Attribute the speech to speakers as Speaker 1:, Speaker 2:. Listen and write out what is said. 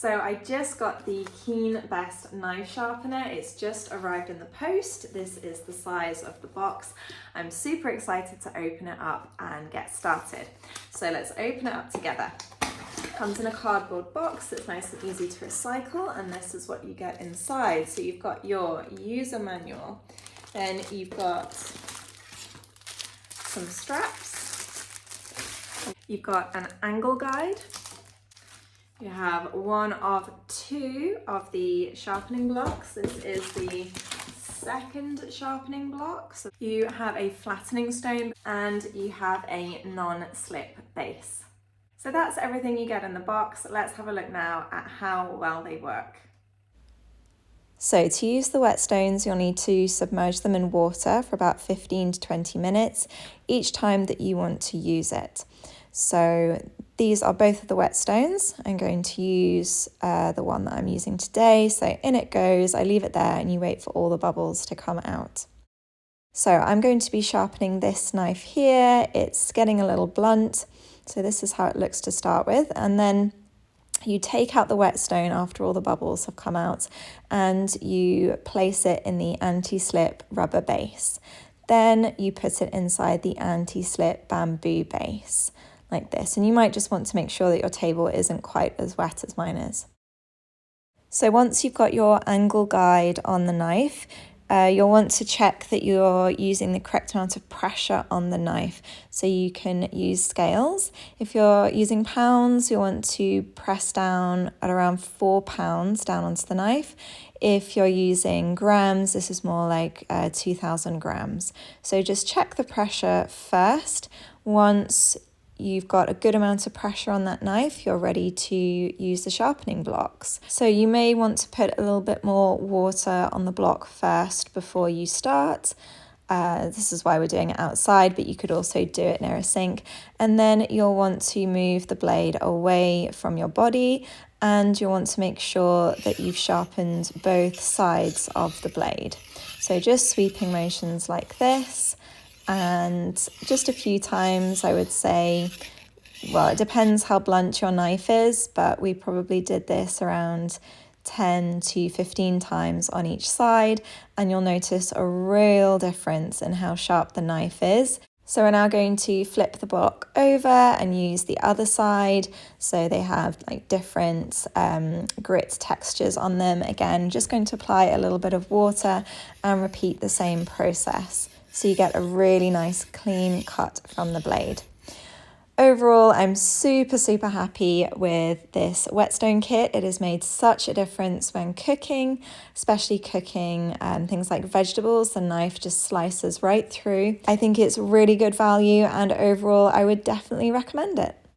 Speaker 1: So I just got the Keenbest knife sharpener. It's just arrived in the post. This is the size of the box. I'm super excited to open it up and get started. So let's open it up together. It comes in a cardboard box that's nice and easy to recycle, and this is what you get inside. So you've got your user manual, then you've got some straps, you've got an angle guide. You have one of two of the sharpening blocks. This is the second sharpening block. So you have a flattening stone and you have a non-slip base. So that's everything you get in the box. Let's have a look now at how well they work. So to use the whetstones, you'll need to submerge them in water for about 15 to 20 minutes each time that you want to use it. So these are both of the whetstones. I'm going to use the one that I'm using today. So in it goes, I leave it there and you wait for all the bubbles to come out. So I'm going to be sharpening this knife here. It's getting a little blunt. So this is how it looks to start with. And then you take out the whetstone after all the bubbles have come out and you place it in the anti-slip rubber base. Then you put it inside the anti-slip bamboo base, like this. And you might just want to make sure that your table isn't quite as wet as mine is. So once you've got your angle guide on the knife, you'll want to check that you're using the correct amount of pressure on the knife. So you can use scales. If you're using pounds, you'll want to press down at around 4 pounds down onto the knife. If you're using grams, this is more like 2,000 grams. So just check the pressure first. Once you've got a good amount of pressure on that knife, you're ready to use the sharpening blocks. So you may want to put a little bit more water on the block first before you start. This is why we're doing it outside, but you could also do it near a sink. And then you'll want to move the blade away from your body, and you'll want to make sure that you've sharpened both sides of the blade. So just sweeping motions like this. And just a few times, I would say, well, it depends how blunt your knife is, but we probably did this around 10 to 15 times on each side, and you'll notice a real difference in how sharp the knife is. So we're now going to flip the block over and use the other side. So they have like different grit textures on them. Again, just going to apply a little bit of water and repeat the same process. So you get a really nice clean cut from the blade. Overall, I'm super happy with this whetstone kit. It has made such a difference when cooking, especially cooking things like vegetables. The knife just slices right through. I think it's really good value, and overall, I would definitely recommend it.